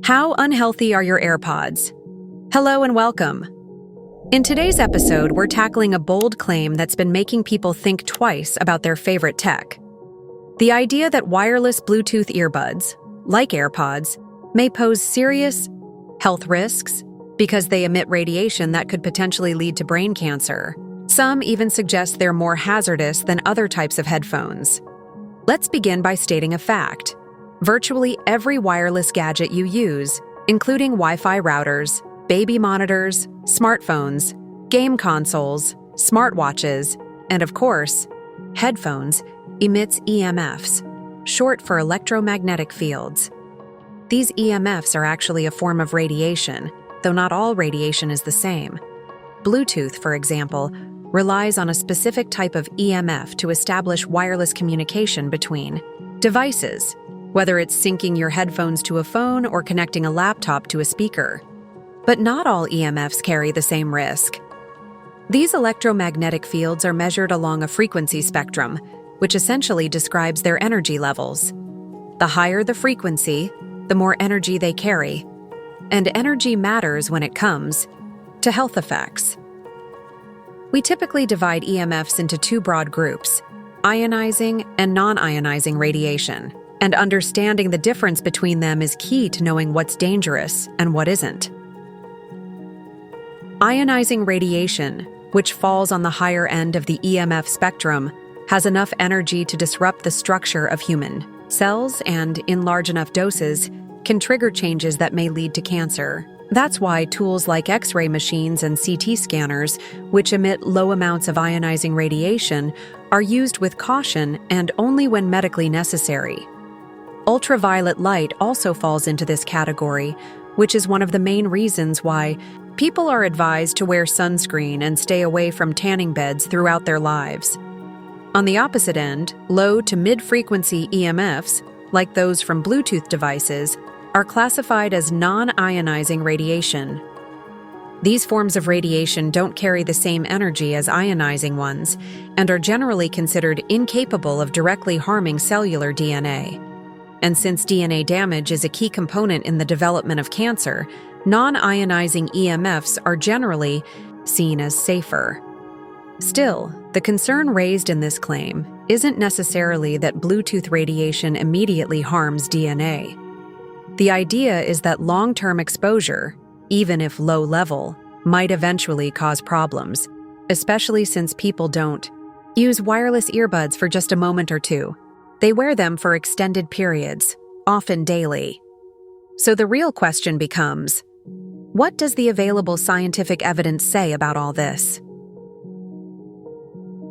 How unhealthy are your AirPods? Hello and welcome. In today's episode, we're tackling a bold claim that's been making people think twice about their favorite tech. The idea that wireless Bluetooth earbuds, like AirPods, may pose serious health risks because they emit radiation that could potentially lead to brain cancer. Some even suggest they're more hazardous than other types of headphones. Let's begin by stating a fact. Virtually every wireless gadget you use, including Wi-Fi routers, baby monitors, smartphones, game consoles, smartwatches, and of course, headphones, emits EMFs, short for electromagnetic fields. These EMFs are actually a form of radiation, though not all radiation is the same. Bluetooth, for example, relies on a specific type of EMF to establish wireless communication between devices, whether it's syncing your headphones to a phone or connecting a laptop to a speaker. But not all EMFs carry the same risk. These electromagnetic fields are measured along a frequency spectrum, which essentially describes their energy levels. The higher the frequency, the more energy they carry. And energy matters when it comes to health effects. We typically divide EMFs into two broad groups, ionizing and non-ionizing radiation. And understanding the difference between them is key to knowing what's dangerous and what isn't. Ionizing radiation, which falls on the higher end of the EMF spectrum, has enough energy to disrupt the structure of human cells and, in large enough doses, can trigger changes that may lead to cancer. That's why tools like X-ray machines and CT scanners, which emit low amounts of ionizing radiation, are used with caution and only when medically necessary. Ultraviolet light also falls into this category, which is one of the main reasons why people are advised to wear sunscreen and stay away from tanning beds throughout their lives. On the opposite end, low to mid-frequency EMFs, like those from Bluetooth devices, are classified as non-ionizing radiation. These forms of radiation don't carry the same energy as ionizing ones and are generally considered incapable of directly harming cellular DNA. And since DNA damage is a key component in the development of cancer, non-ionizing EMFs are generally seen as safer. Still, the concern raised in this claim isn't necessarily that Bluetooth radiation immediately harms DNA. The idea is that long-term exposure, even if low level, might eventually cause problems, especially since people don't use wireless earbuds for just a moment or two. They wear them for extended periods, often daily. So the real question becomes, what does the available scientific evidence say about all this?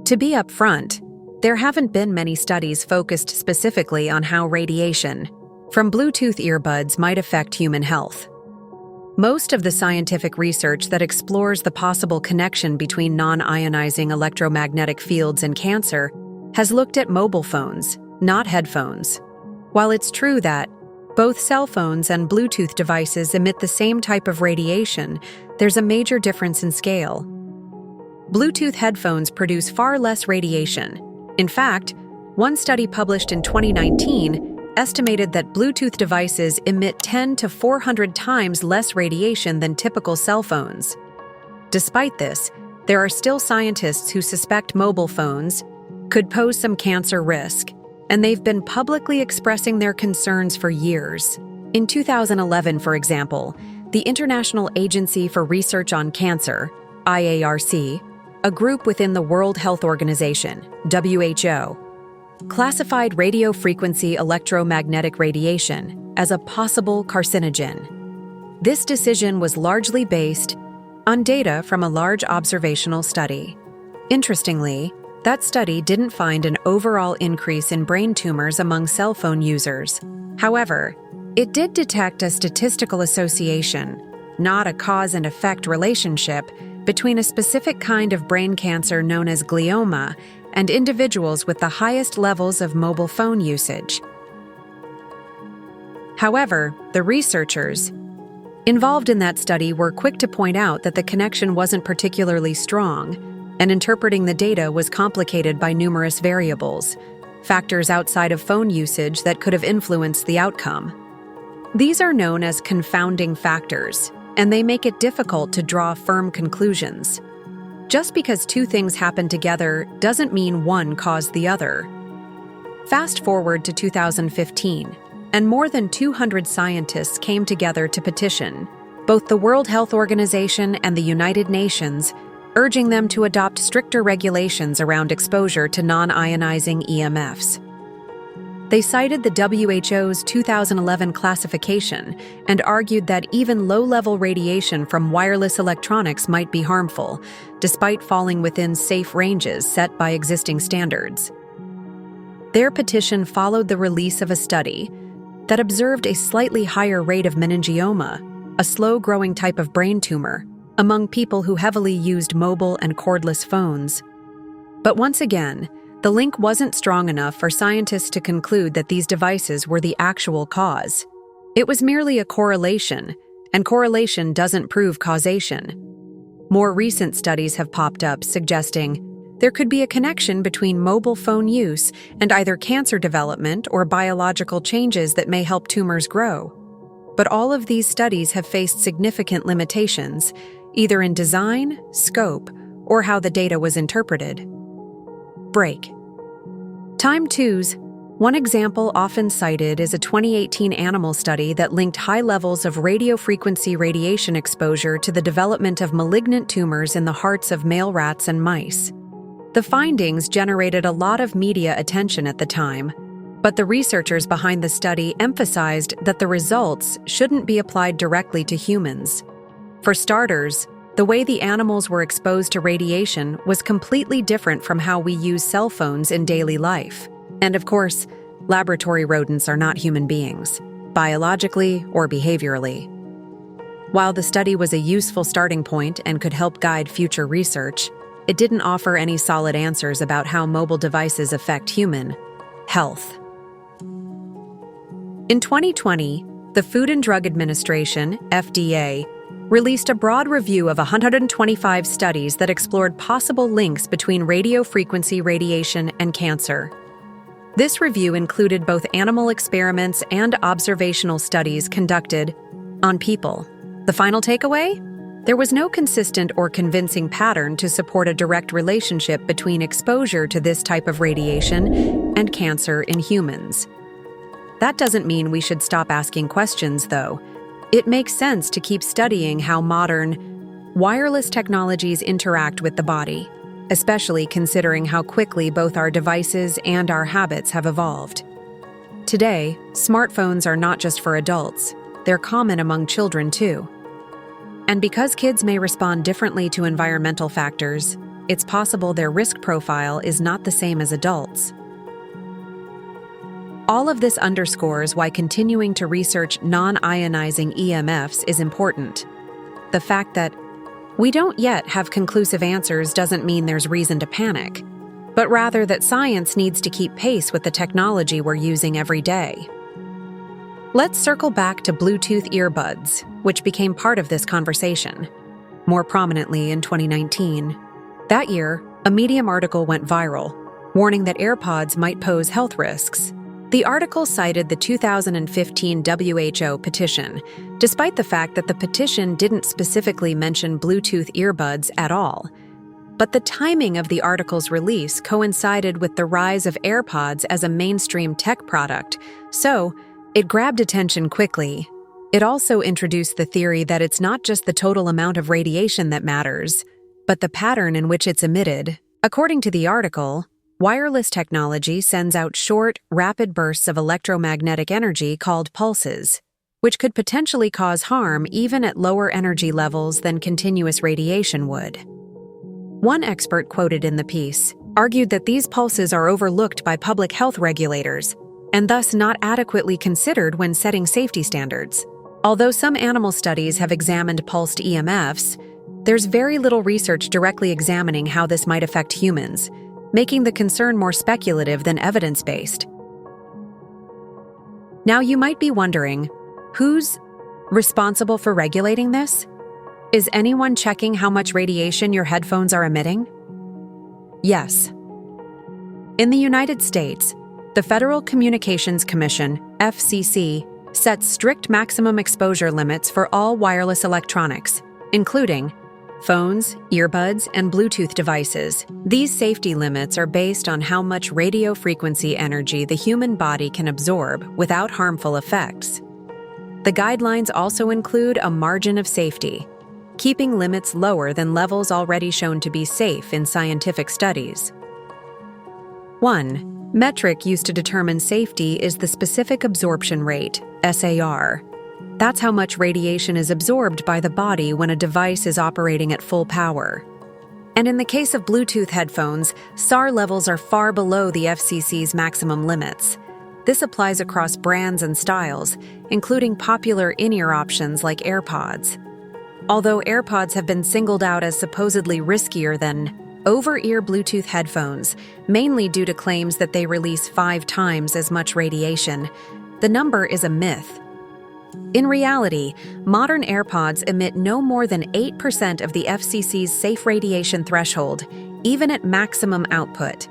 To be upfront, there haven't been many studies focused specifically on how radiation from Bluetooth earbuds might affect human health. Most of the scientific research that explores the possible connection between non-ionizing electromagnetic fields and cancer has looked at mobile phones, not headphones. While it's true that both cell phones and Bluetooth devices emit the same type of radiation, there's a major difference in scale. Bluetooth headphones produce far less radiation. In fact, one study published in 2019 estimated that Bluetooth devices emit 10 to 400 times less radiation than typical cell phones. Despite this, there are still scientists who suspect mobile phones could pose some cancer risk, and they've been publicly expressing their concerns for years. In 2011, for example, the International Agency for Research on Cancer, IARC, a group within the World Health Organization, WHO, classified radiofrequency electromagnetic radiation as a possible carcinogen. This decision was largely based on data from a large observational study. Interestingly, that study didn't find an overall increase in brain tumors among cell phone users. However, it did detect a statistical association, not a cause and effect relationship, between a specific kind of brain cancer known as glioma and individuals with the highest levels of mobile phone usage. However, the researchers involved in that study were quick to point out that the connection wasn't particularly strong, and interpreting the data was complicated by numerous variables, factors outside of phone usage that could have influenced the outcome. These are known as confounding factors, and they make it difficult to draw firm conclusions. Just because two things happen together doesn't mean one caused the other. Fast forward to 2015, and more than 200 scientists came together to petition both the World Health Organization and the United Nations, urging them to adopt stricter regulations around exposure to non-ionizing EMFs. They cited the WHO's 2011 classification and argued that even low-level radiation from wireless electronics might be harmful, despite falling within safe ranges set by existing standards. Their petition followed the release of a study that observed a slightly higher rate of meningioma, a slow-growing type of brain tumor, among people who heavily used mobile and cordless phones. But once again, the link wasn't strong enough for scientists to conclude that these devices were the actual cause. It was merely a correlation, and correlation doesn't prove causation. More recent studies have popped up suggesting there could be a connection between mobile phone use and either cancer development or biological changes that may help tumors grow. But all of these studies have faced significant limitations, either in design, scope, or how the data was interpreted. Break. Time 2's. One example often cited is a 2018 animal study that linked high levels of radiofrequency radiation exposure to the development of malignant tumors in the hearts of male rats and mice. The findings generated a lot of media attention at the time, but the researchers behind the study emphasized that the results shouldn't be applied directly to humans. For starters, the way the animals were exposed to radiation was completely different from how we use cell phones in daily life. And of course, laboratory rodents are not human beings, biologically or behaviorally. While the study was a useful starting point and could help guide future research, it didn't offer any solid answers about how mobile devices affect human health. In 2020, the Food and Drug Administration, FDA, released a broad review of 125 studies that explored possible links between radiofrequency radiation and cancer. This review included both animal experiments and observational studies conducted on people. The final takeaway? There was no consistent or convincing pattern to support a direct relationship between exposure to this type of radiation and cancer in humans. That doesn't mean we should stop asking questions, though. It makes sense to keep studying how modern wireless technologies interact with the body, especially considering how quickly both our devices and our habits have evolved. Today, smartphones are not just for adults, they're common among children too. And because kids may respond differently to environmental factors, it's possible their risk profile is not the same as adults. All of this underscores why continuing to research non-ionizing EMFs is important. The fact that we don't yet have conclusive answers doesn't mean there's reason to panic, but rather that science needs to keep pace with the technology we're using every day. Let's circle back to Bluetooth earbuds, which became part of this conversation, more prominently in 2019. That year, a Medium article went viral, warning that AirPods might pose health risks. The article cited the 2015 WHO petition, despite the fact that the petition didn't specifically mention Bluetooth earbuds at all. But the timing of the article's release coincided with the rise of AirPods as a mainstream tech product, so it grabbed attention quickly. It also introduced the theory that it's not just the total amount of radiation that matters, but the pattern in which it's emitted. According to the article, wireless technology sends out short, rapid bursts of electromagnetic energy called pulses, which could potentially cause harm even at lower energy levels than continuous radiation would. One expert quoted in the piece argued that these pulses are overlooked by public health regulators and thus not adequately considered when setting safety standards. Although some animal studies have examined pulsed EMFs, there's very little research directly examining how this might affect humans, making the concern more speculative than evidence-based. Now you might be wondering, who's responsible for regulating this? Is anyone checking how much radiation your headphones are emitting? Yes. In the United States, the Federal Communications Commission, FCC, sets strict maximum exposure limits for all wireless electronics, including phones, earbuds, and Bluetooth devices. These safety limits are based on how much radio frequency energy the human body can absorb without harmful effects. The guidelines also include a margin of safety, keeping limits lower than levels already shown to be safe in scientific studies. 1. Metric used to determine safety is the specific absorption rate, SAR. That's how much radiation is absorbed by the body when a device is operating at full power. And in the case of Bluetooth headphones, SAR levels are far below the FCC's maximum limits. This applies across brands and styles, including popular in-ear options like AirPods. Although AirPods have been singled out as supposedly riskier than over-ear Bluetooth headphones, mainly due to claims that they release 5 times as much radiation, the number is a myth. In reality, modern AirPods emit no more than 8% of the FCC's safe radiation threshold, even at maximum output.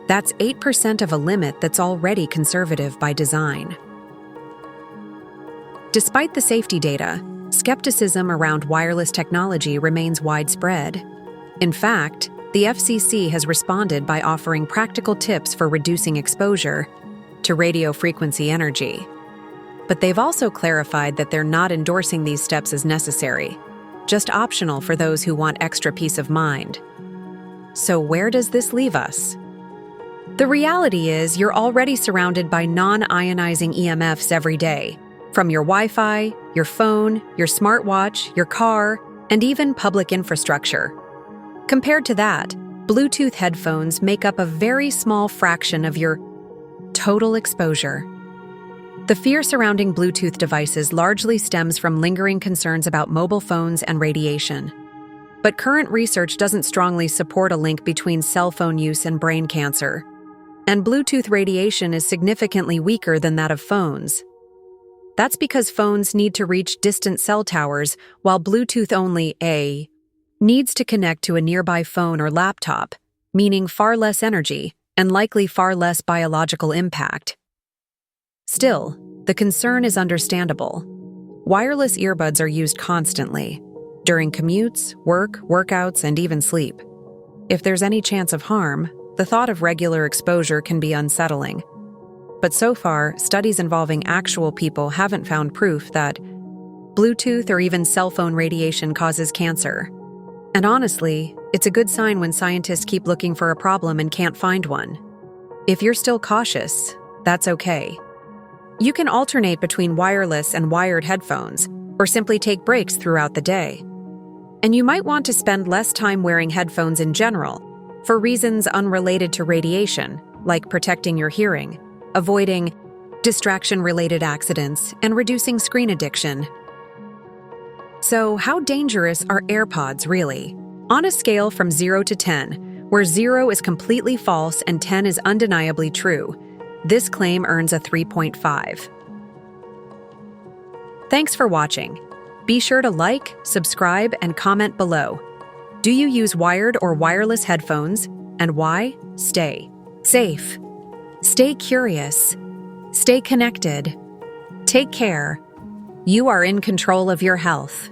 That's 8% of a limit that's already conservative by design. Despite the safety data, skepticism around wireless technology remains widespread. In fact, the FCC has responded by offering practical tips for reducing exposure to radio frequency energy. But they've also clarified that they're not endorsing these steps as necessary, just optional for those who want extra peace of mind. So where does this leave us? The reality is you're already surrounded by non-ionizing EMFs every day, from your Wi-Fi, your phone, your smartwatch, your car, and even public infrastructure. Compared to that, Bluetooth headphones make up a very small fraction of your total exposure. The fear surrounding Bluetooth devices largely stems from lingering concerns about mobile phones and radiation. But current research doesn't strongly support a link between cell phone use and brain cancer. And Bluetooth radiation is significantly weaker than that of phones. That's because phones need to reach distant cell towers, while Bluetooth only needs to connect to a nearby phone or laptop, meaning far less energy and likely far less biological impact. Still, the concern is understandable. Wireless earbuds are used constantly, during commutes, work, workouts, and even sleep. If there's any chance of harm, the thought of regular exposure can be unsettling. But so far, studies involving actual people haven't found proof that Bluetooth or even cell phone radiation causes cancer. And honestly, it's a good sign when scientists keep looking for a problem and can't find one. If you're still cautious, that's okay. You can alternate between wireless and wired headphones, or simply take breaks throughout the day. And you might want to spend less time wearing headphones in general, for reasons unrelated to radiation, like protecting your hearing, avoiding distraction-related accidents, and reducing screen addiction. So, how dangerous are AirPods really? On a scale from 0 to 10, where 0 is completely false and 10 is undeniably true, this claim earns a 3.5. Thanks for watching. Be sure to like, subscribe, and comment below. Do you use wired or wireless headphones, and why? Stay safe. Stay curious. Stay connected. Take care. You are in control of your health.